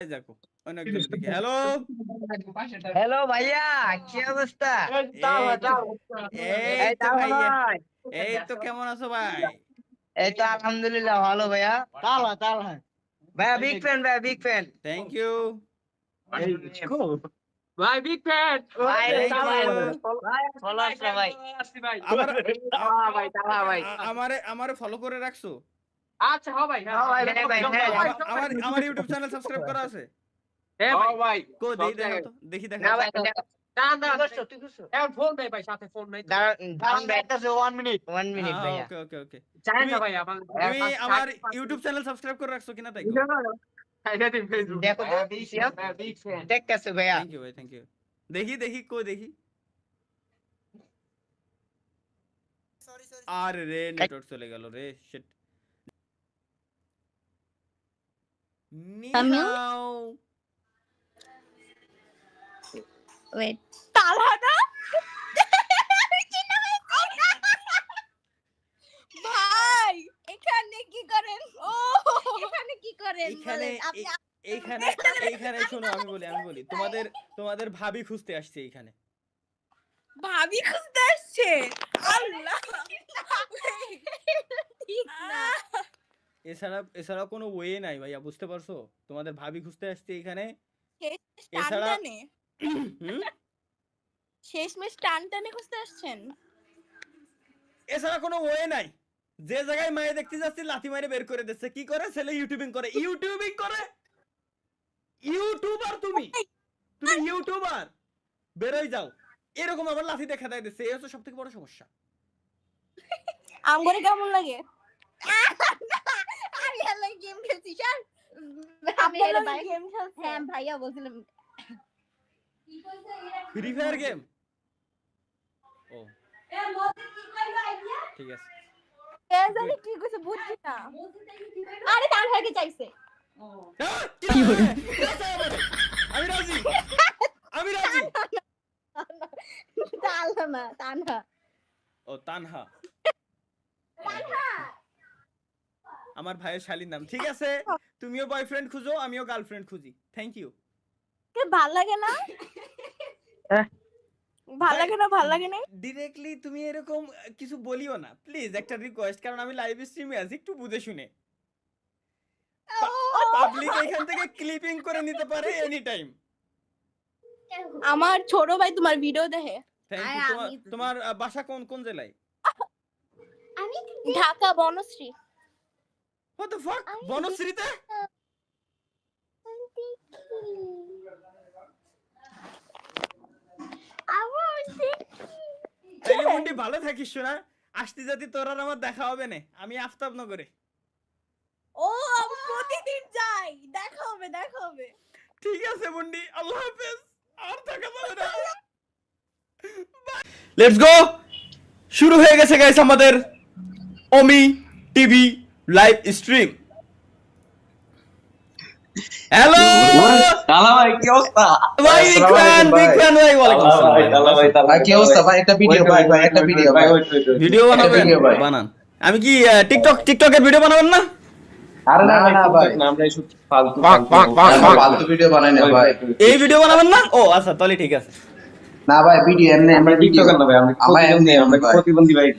দেখো অনেকজন থেকে হ্যালো হ্যালো ভাইয়া, কি অবস্থা? এই তো ভাইয়া এই তো কেমন আছো ভাই? এই তো আলহামদুলিল্লাহ ভালো ভাইয়া। ভাইয়া বিগ ফ্যান, ভাইয়া বিগ ফ্যান। থ্যাংক ইউ ভাই বিগ ফ্যান ভাই Thank you. ফলো আসলো ভাই। আমার ভাই তালা ভাই আমারে ফলো করে রাখছো? আচ্ছা হ্যাঁ ভাই হ্যাঁ ভাই, হ্যাঁ ভাই, হ্যাঁ। আমার ইউটিউব চ্যানেল সাবস্ক্রাইব করা আছে? হ্যাঁ ভাই কো দেই দেখো তো দেখি না দেখো ভাই, দাঁড়ান তুই দাঁড়ান করছো, তুই করছো। এখন ফোন দেই ভাই সাথে ফোন নাই দাঁড়ান ভাই, 1 মিনিট ভাইয়া। ওকে ওকে ওকে জানেন না তুমি- ভাই আমার তুমি আমার ইউটিউব চ্যানেল সাবস্ক্রাইব করে রাখছো কিনা তাই ফেসবুক দেখো তো, বিগ ফ্যান দেখতেছো ভাইয়া। থ্যাংক ইউ ভাই থ্যাংক ইউ দেখি দেখি কই দেখি আরে রে নেটওয়ার্ক চলে গেল রে শিট নিহাও Wait, তালহাটা ভাই এখানে কি করেন? ও এখানে কি করেন? এইখানে বলেন, আপনি এইখানে এইখানে শোনো আমি বলি তোমাদের ভাবি খুঁজতে আসছে এইখানে ভাবি খুঁজতে আসছে। আল্লাহ ঠিক না। এছাড়া কোনো ওয়ে নাই ভাইয়া বুঝতে পারছো তোমাদের ভাবি খুঁজতে আসছে এইখানে টান এছাড়া টানে হুম শেষমেশ টান টানে খুঁজতে আসছেন। এছাড়া কোনো ওয়ে নাই যে জায়গায় মায়ে দেখতে যাচ্ছি লাথি মারে বের করে দিচ্ছে কি করে ছেলে ইউটিউবিং করে ইউটিউবার তুমি ইউটিউবার বেরোই যাও এরকম আবার লাথি দেখা দেয় দিচ্ছে এই হচ্ছে সব থেকে বড় সমস্যা আমগরে কেমন লাগে? আমি হলো গেম খেলছি স্যার। আমি হলো গেম খেলছি। হ্যাঁ ভাইয়া বলছিলাম ফ্রি ফায়ার গেম ও ঠিক আছে কে জানি কি কইছে বুঝছি না। আরে তানহাকে চাইছে। কি বলে আমি রাজি তানহা ও তানহা আমার ভাইয়ের শালীর নাম ঠিক আছে তুমিও বয়ফ্রেন্ড খুঁজো আমিও গার্লফ্রেন্ড খুঁজি থ্যাংক ইউ কে ভাল লাগে না? ভাল লাগে না ডিরেক্টলি তুমি এরকম কিছু বলিও না প্লিজ একটা রিকোয়েস্ট কারণ আমি লাইভ স্ট্রিমে আছি একটু বুঝে শুনে পাবলিক এখান থেকে ক্লিপিং করে নিতে পারে এনি টাইম আমার ছোট ভাই তোমার ভিডিও দেখে। থ্যাংক ইউ তোমার বাসা কোন কোন জেলায় Dhaka Banasree. What the fuck বনশ্রীতে তাইলে মুন্ডি ভালো থাকিস শোনা আসতে যদি তোর আর আমার দেখা হবে না আমি আফতাবনগরে ও আমি প্রতিদিন যাই দেখা হবে ঠিক আছে মুন্ডি আল্লাহ হাফেজ আর থাকা যাবে না লেটস গো শুরু হয়ে গেছে গাইস আমাদের ওমি টিভি লাইভ স্ট্রিম হ্যালো তালা ভাই কি অবস্থা? ভাই বিগ ফ্যান ভাই ওয়ালাইকুম আসসালাম ভাই কি অবস্থা ভাই? একটা ভিডিও ভাই একটা ভিডিও ভাই ভিডিও বানাবেন video ভাই। বানান আমি কি টিকটকের ভিডিও বানাবেন না আরে না না ভাই আমরা শুধু ফালতু ফালতু ভিডিও বানাই না ভাই। এই ভিডিও বানাবেন না ও আচ্ছা তাহলে ঠিক আছে না ভাই ভিডিও এমনি আমরা ভিডিও টিকটকার না ভাই আমরা প্রতিবন্ধী আমরা প্রতিবন্ধী ভাই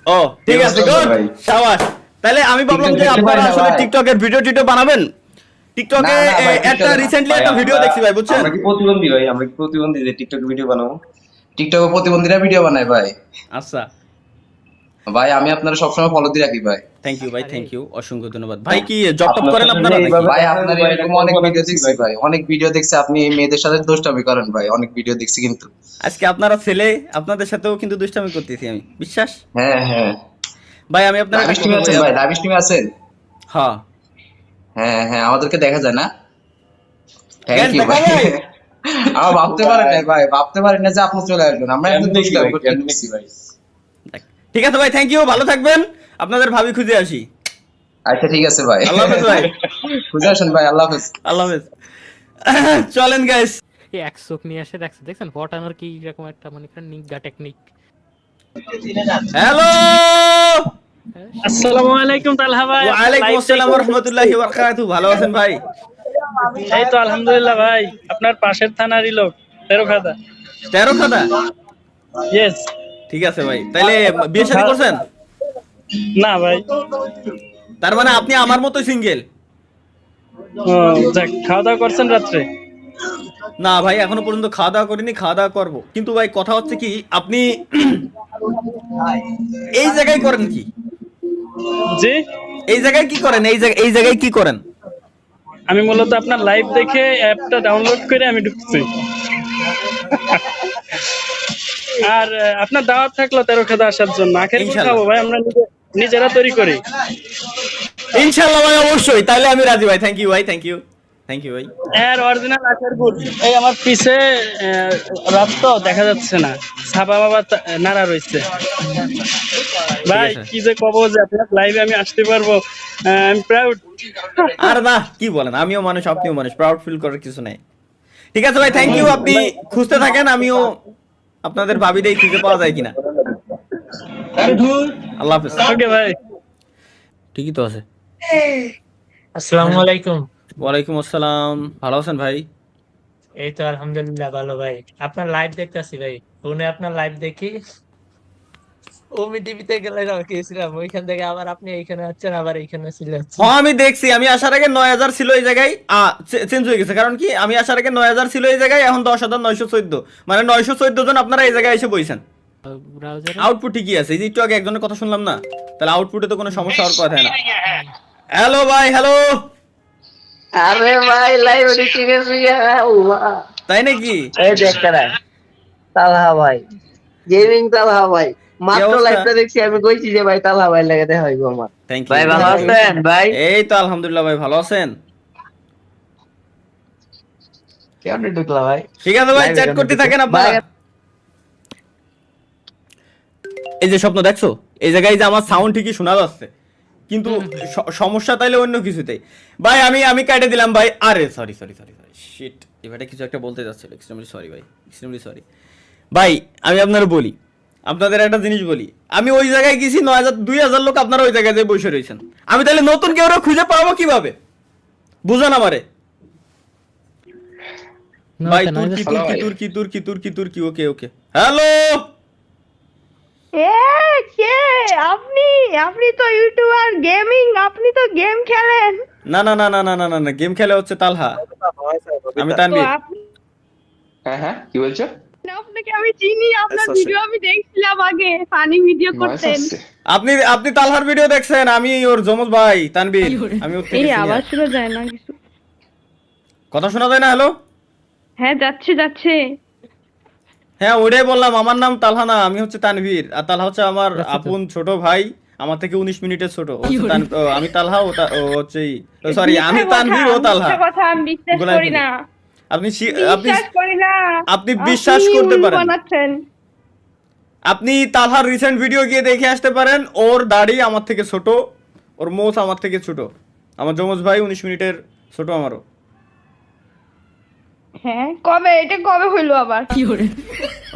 ও ঠিক আছে ঠিক আছে গুড ভাই। শাবাশ তাহলে আমি ভাবলাম যে TikTok আপনারা দেখতে আসলে পারি না ভাই। টিকটকের ভিডিও বানাবেন টিকটকে না, না ভাই, একটা TikTok না। রিসেন্টলি ভাই, একটা ভিডিও দেখছি ভাই বুঝছেন আমরা কি প্রতিবন্ধী ভাই আমরা কি প্রতিবন্ধী যে টিকটক ভিডিও বানাবো টিকটকে প্রতিবন্ধীরা ভিডিও বানায় ভাই। আচ্ছা ভাই আমি আপনারা সবসময় ফলো দিয়ে রাখি ভাই। থ্যাংক ইউ ভাই থ্যাংক ইউ অসংখ্য ধন্যবাদ ভাই কি জব টপ করেন আপনারা নাকি? ভাই আপনার এরকম অনেক ভিডিও দেখছি ভাই, অনেক ভিডিও দেখছি আপনি মেয়েদের সাথে দুষ্টামি করেন ভাই, অনেক ভিডিও দেখছি কিন্তু। আজকে আপনারা ছেলে আপনাদের সাথেও কিন্তু দুষ্টামি করতেছি আমি বিশ্বাস হ্যাঁ হ্যাঁ ভাই আমি আপনার লাইভ স্ট্রিমে আছেন ভাই? লাইভ স্ট্রিমে আছেন? হ্যাঁ হ্যাঁ হ্যাঁ আমাদেরকে দেখা যায় না? Guys, থ্যাংক ইউ দেখা ভাই। যায়? আমার ভাবতে পারেন না ভাই, ভাবতে পারেন না যে আপনি চলে আসবেন। আমরা একদম দুষ্টামি করতেছি ভাই। ঠিক আছে ভাই থ্যাংক ইউ ভালো থাকবেন আপনাদের ভাবি খুঁজে আসি আচ্ছা ঠিক আছে ভাই, আল্লাহ হাফেজ ভাই খুঁজে আসেন ভাই, আল্লাহ হাফেজ। আল্লাহ হাফেজ চলেন গাইস এই এক চোখ নিয়ে এসে দেখছেন ফটানোর কি রকম একটা মানে নিগা টেকনিক। হ্যালো আসসালামু আলাইকুম তালহা ভাই। ওয়া আলাইকুম আসসালাম ওয়া রাহমাতুল্লাহি ওয়া বারাকাতুহু ভালো আছেন ভাই এই তো আলহামদুলিল্লাহ ভাই, আপনার পাশের থানারই লোক, তেরোখাদা। 13 খাদা? ইয়েস। ঠিক আছে ভাই, তাইলে বিয়ে শাদী করছেন? না ভাই। তার মানে আপনি আমার মতো সিঙ্গেল? ও, যাক, খাওয়া দাওয়া করছেন রাত্রে? না ভাই, এখনো পর্যন্ত খাওয়া দাওয়া করিনি, খাওয়া দাওয়া করবো। কিন্তু ভাই কথা হচ্ছে কি, আপনি এই জায়গায় করেন কি? জি, এই জায়গায় কি করেন? এই জায়গায় কি করেন? আমি মূলত আপনার লাইভ দেখে অ্যাপটা ডাউনলোড করে আমি ঢুকছি। আর আপনার দাওয়াত থাকলো তেরোখাদা আসার জন্য। আখের গুড় ইনশাল্লাহ। খাবো ভাই, আমরা নিজেরা তৈরি করি। ইনশাআল্লাহ ভাই, অবশ্যই। তাইলে আমি রাজি ভাই। থ্যাংক ইউ ভাই, থ্যাংক ইউ ভাই। এর অরিজিনাল আখের গুড়। এই আমার পিছে রাত তো দেখা যাচ্ছে না, ছাপা বাবা নাড়া রয়েছে। ভাই আছে। কি যে কব যে আপনার লাইভে আমি আসতে পারবো, আই এম প্রাউড। আর না, কি বলেন, আমিও মানুষ, আপনিও মানুষ, প্রাউড ফিল করার কিছু নাই। ঠিক আছে ভাই, থ্যাংক ইউ। আপনি খুঁজতে থাকেন, আমিও আপনাদের ভাবি দেই খুঁজে পাওয়া যায় কিনা। আল্লাহ হাফেজ। ওকে ভাই। ঠিকই তো আছে। আসসালামু আলাইকুম। ওয়ালাইকুম আসসালাম। ভালো আছেন ভাই? এই তো আলহামদুলিল্লাহ ভালো ভাই। আপনার লাইভ দেখতেছি ভাই, ফোনে আপনার লাইভ দেখি। ওমি টিভিতে গেলে গেছিলাম, ওইখান থেকে আবার আপনি এইখানে আছেন, আবার এইখানে ছিলেন। হ্যাঁ, আমি দেখছি। আমি আসার আগে 9000 ছিল এই জায়গায়, চেঞ্জ হয়ে গেছে। কারণ কি, আমি আসার আগে 9000 ছিল এই জায়গায়, এখন 10,914। মানে 914 জন আপনারা এই জায়গায় এসে বইছেন। ব্রাউজারে আউটপুট ঠিকই আছে। এই যে একটু আগে একজনের কথা শুনলাম না, তাহলে আউটপুটে তো কোনো সমস্যা হওয়ার কথা না। হ্যালো ভাই, হ্যালো। আরে ভাই লাইভ দেখে গেছি। তাই নাকি? এই দেখতে না তালহা ভাই, গেমিং তালহা ভাই, মাত্র অবস্থা? লাইভটা দেখছি, আমি কইছি যে ভাই তালহা ভাই লাগে দেখা হইব আমার। থ্যাংক ভাই ভালো ইউ। আছেন ভাই? এই তো আলহামদুলিল্লাহ ভাই, ভালো আছেন? কেমনে ঢুকলা ভাই? ঠিক আছে ভাই, চ্যাট করতে থাকেন আপনারা। এই যে স্বপ্ন দেখছো, এই জায়গায় যে আমার সাউন্ড ঠিকই শোনা যাচ্ছে, কিন্তু সমস্যা তাইলে অন্য কিছুতেই। ভাই আমি কাটে দিলাম ভাই। আরে সরি শিট, এবারে কিছু একটা বলতে যাচ্ছিল। এক্সট্রিমলি সরি ভাই, এক্সট্রিমলি সরি ভাই। আমি আপনারা বলি, আপনাদের একটা জিনিস বলি, আমি ওই জায়গায় গেছি 9,000-2,000 লোক আপনারা ওই জায়গায় যে বসে রয়েছেন। আমি তাহলে নতুন কেউ খুঁজে পাবো কিভাবে? বুঝান আমারে ভাই। তুর্কি। ওকে। হ্যালো, কে আপনি? আপনি তো ইউটিউবার, গেমিং, আপনি তো গেম খেলেন। না, গেম খেলা হচ্ছে তালহা, আমি তো তানভীর। হ্যাঁ কি বলছো? আপনাকে আমি চিনি, আপনার ভিডিও আমি দেখছিলাম আগে, ফানি ভিডিও করতেন। আপনি তালহার ভিডিও দেখছেন? আমি ওর জমজ ভাই তানভীর। আমি ওর থেকে এই senior। আওয়াজ শোনা যায় না কিছু? কথা শোনা যায় না? হ্যালো। হ্যাঁ, যাচ্ছে। হ্যাঁ, ওইটাই বললাম, আমার নাম তালহা না, আমি হচ্ছে তানভীর। আর তালহা হচ্ছে আমার আপন ছোট ভাই, আমার থেকে 19 মিনিটের ছোট। আমি তালহা, ও হচ্ছে সরি, আমি তানভীর, ও তালহা। মিথ্যা কথা আমি বিশ্বাস গোলায় করি ফেলি। না। আপনি বিশ্বাস করি না। আপনি বিশ্বাস আপনি করতে পারেন। বানাচ্ছেন। আপনি তালহার রিসেন্ট ভিডিও গিয়ে দেখে আসতে পারেন। ওর দাড়ি আমার থেকে ছোট, ওর মোচ আমার থেকে ছোট। আমার যমজ ভাই 19 মিনিটের ছোট আমারও। হ্যাঁ, এটা কবে হইলো আবার?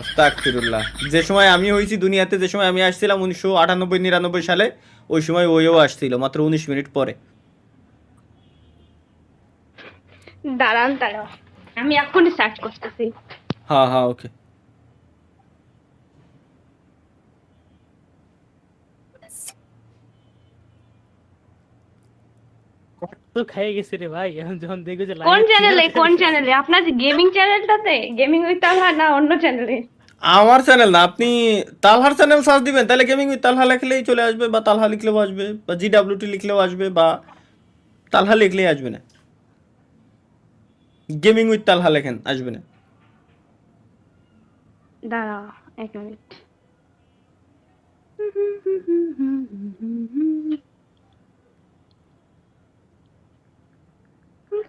আস্তাগফিরুল্লাহ। যে সময় আমি হয়েছি দুনিয়াতে, যে সময় আমি আসছিলাম 1998-99 সালে, ওই সময় ওইও আসছিল মাত্র 19 মিনিট পরে। দাঁড়ান, আমি এখনই সার্চ করতেছি। হ্যাঁ ওকে। তো খেয়ে গেছে রে ভাই, এখন যখন দেখো যে কোন চ্যানেলে? আপনার গেমিং চ্যানেলটাতে, গেমিং উইথ তালহা, না অন্য চ্যানেলে? আমার চ্যানেল না, আপনি তালহার চ্যানেল সার্চ দিবেন, তাহলে গেমিং উইথ তালহা লিখলেই চলে আসবে, বা তালহা লিখলেও আসবে, বা GWT লিখলেও আসবে, বা তালহা লিখলেই আসবে না। গেমিং উইথ তালহা লেখেন, আসবে না। দাঁড়াও 1 মিনিট।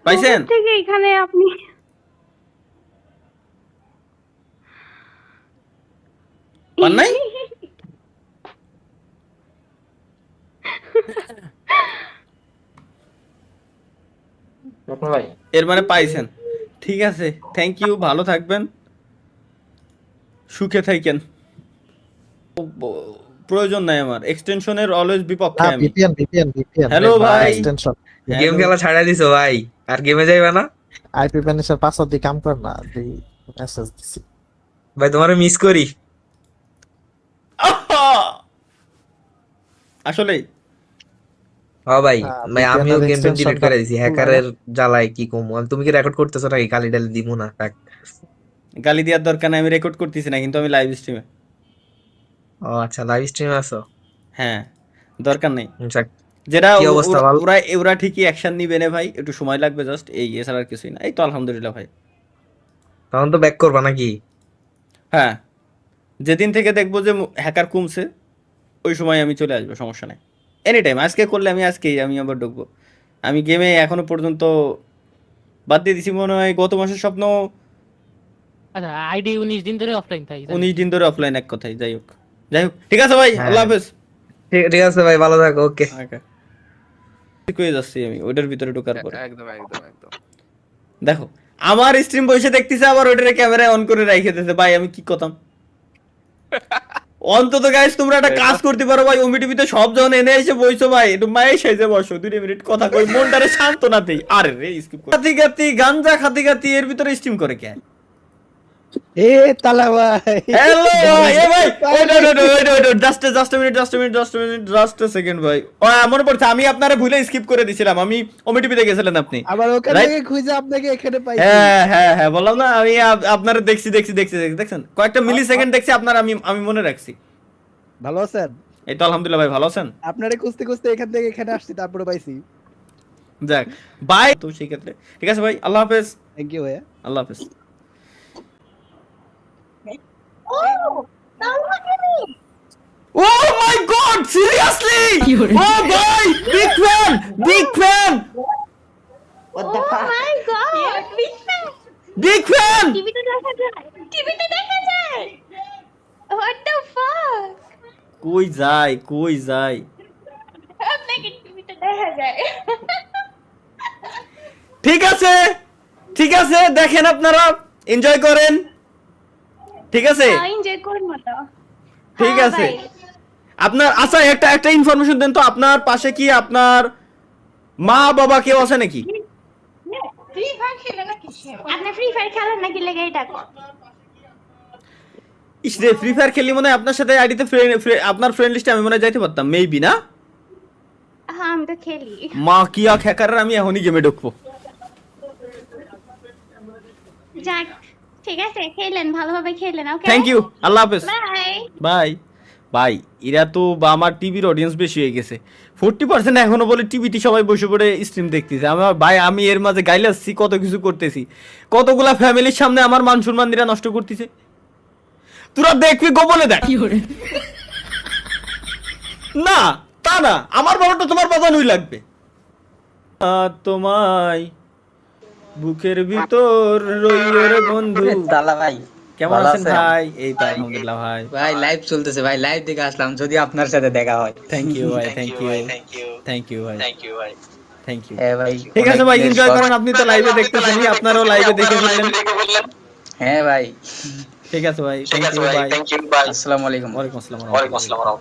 পাইছেন? থেকে এখানে আপনি পান নাই? এর মানে পাইছেন। ঠিক আছে, থ্যাংক ইউ, ভালো থাকবেন, সুখে থাকেন। প্রয়োজন নাই আমার এক্সটেনশনের, অলওয়েজ বিপক্ষে আমি। ভিপিএন হ্যালো ভাই, এক্সটেনশন গেম খেলা ছাড়া দিছো ভাই? আর গেমে যাইবা না? আইপি প্যানেসের পাসওয়ার্ড দিয়ে কাম কর না, তুই মেসেজ দিছি। ভাই তোমারে মিস করি। আসলে হ্যাঁ ভাই, ভাই VPN আমিও এর গেম ডিলিট extension করে টা দিছি খুলবে হ্যাকারের জ্বালায়, কি কম। তুমি কি রেকর্ড করতেছো নাকি? গালি টালি দিমু না থাক। গালি দেওয়ার দরকার নাই, আমি রেকর্ড করতেছি না, কিন্তু আমি লাইভ স্ট্রিমে। ও আচ্ছা, লাইভ স্ট্রিমে আছো। হ্যাঁ, দরকার নেই। আচ্ছা, যেটা কি অবস্থা ভালো? ওরা ঠিকই অ্যাকশন নিবে না ভাই, একটু সময় লাগবে জাস্ট, এই এছাড়া আর কিছুই না। এই তো আলহামদুলিল্লাহ ভাই। তখন তো ব্যাক করবা নাকি? হ্যাঁ, যেদিন থেকে দেখবো যে হ্যাকার কমছে ওই সময় আমি চলে আসবো, সমস্যা নাই। এনি টাইম, আজকে করলে আমি আজকেই আমি আবার ঢুকবো। আমি গেমে এখনো পর্যন্ত বাদ দিয়ে দিছি মনে হয় গত মাসের স্বপ্ন। আচ্ছা, আইডি 19 দিন ধরে অফলাইন থাকি। 19 দিন ধরে অফলাইন, এক কথাই। যাই হোক ঠিক আছে ভাই, হ্যাঁ। আল্লাহ হাফেজ। ঠিক আছে ভাই, ভালো থাকো। ওকে, কয়ে যাচ্ছি আমি ওইটার ভিতরে ঢোকার পরে। একদম একদম একদম। দেখো আমার স্ট্রিম বসে দেখতেছে, আবার ওইটারে ক্যামেরায় অন করে রাইখে দিতেছে। ভাই আমি কি করতাম? অন্তত গাইস তোমরা একটা কাজ করতে পারো ভাই, ওমি টিভিতে সব যখন এনে এসে বইছো ভাই, একটু মায়ের সাইজে বসো, 2 মিনিট কথা কই, মনটারে শান্ত না দেই। আরে রে স্কিপ করে খাতি খাতি গাঞ্জা খাতি খাতি এর ভিতরে স্ট্রিম করে কে? এ তালা ভাই, হ্যালো ভাই, এ ভাই ওয়েট জাস্ট আ সেকেন্ড ভাই। ও মনে পড়ছে, আমি আপনারে ভুলে স্কিপ করে দিছিলাম। আমি ওমি টিভিতে গেছিলেন আপনি। আবার ওখান Right? থেকে খুঁজে আপনাকে এখানে পাইছি। হ্যাঁ বললাম না, আমি আপনারে দেখছি দেখছেন, কয়েকটা মিলি সেকেন্ড দেখছি আপনার, আমি মনে রাখছি। ভালো আছেন? এই তো আলহামদুলিল্লাহ ভাই, ভালো আছেন? আপনারে খুঁজতে খুঁজতে এখান থেকে এখানে আসছি, তারপরে পাইছি। যাক বাই, তো সেই ক্ষেত্রে ঠিক আছে ভাই, আল্লাহ হাফেজ। থ্যাংক ইউ ভাইয়া। আল্লাহ হাফেজ। ও মাই গড, সিরিয়াসলি? ও ভাই, big fan. What the fuck? My god, big fan. টিভিতে দেখা যায়, টিভিতে দেখা যায়। What the fuck? কই যায়? আপনাকে টিভিতে দেখা যায়। ঠিক আছে দেখেন, আপনারা এনজয় করেন, ঠিক আছে? এনজয় করব তো। ঠিক আছে। আপনার আচ্ছা একটা ইনফরমেশন দেন তো, আপনার পাশে কি আপনার মা বাবা কেউ আছে নাকি? ফ্রি ফায়ার খেলে নাকি? আপনি ফ্রি ফায়ার খেলেন নাকি লেগে এটা কর? ইসরে ফ্রি ফায়ার খেলি মনে হয় আপনার সাথে আইডিতে আপনার ফ্রেন্ড লিস্টে আমি মনে হয় যাইতে পারতাম, মেবি না? হ্যাঁ আমি তো খেলি। মা কিয়া হ্যাকার, আমি এখনই গেমে ঢুকবো। যাক ঠিক আছে, খেলেন ভালোভাবে খেলেন। ওকে, থ্যাংক ইউ, আল্লাহ হাফেজ, বাই। বাই। এরা তো বা আমার টিভির অডিয়েন্স বেশি হয়ে গেছে, 40% এখনো বলে টিভিটি সবাই বসে পড়ে স্ট্রিম দেখতেছে। আমার ভাই, আমি এর মাঝে গাইলাচ্ছি, কত কিছু করতেছি, কতগুলা ফ্যামিলির সামনে আমার মান সম্মান দিরা নষ্ট করতেছে। তোরা দেখবি গোপনে দেখ। না তা না, আমার বাবাটা তোমার বাজানোই লাগবে। তোমায় বুকের ভিতর রইয়ের বন্ধু। তালা ভাই, কেমন আছেন ভাই? এই তো আলহামদুলিল্লাহ ভাই। ভাই লাইভ চলতেছে ভাই, লাইভ দেখে আসলাম, যদি আপনার সাথে দেখা হয়। থ্যাংক ইউ ভাই, থ্যাংক ইউ ভাই, থ্যাংক ইউ। হ্যাঁ ভাই, ঠিক আছে ভাই, এনজয় করেন। আপনি তো লাইভে দেখতেছেন, আপনারাও লাইভে দেখে ফেললেন। হ্যাঁ ভাই, ঠিক আছে ভাই, থ্যাংক ইউ, বাই। আসসালামু আলাইকুম। ওয়ালাইকুম আসসালাম।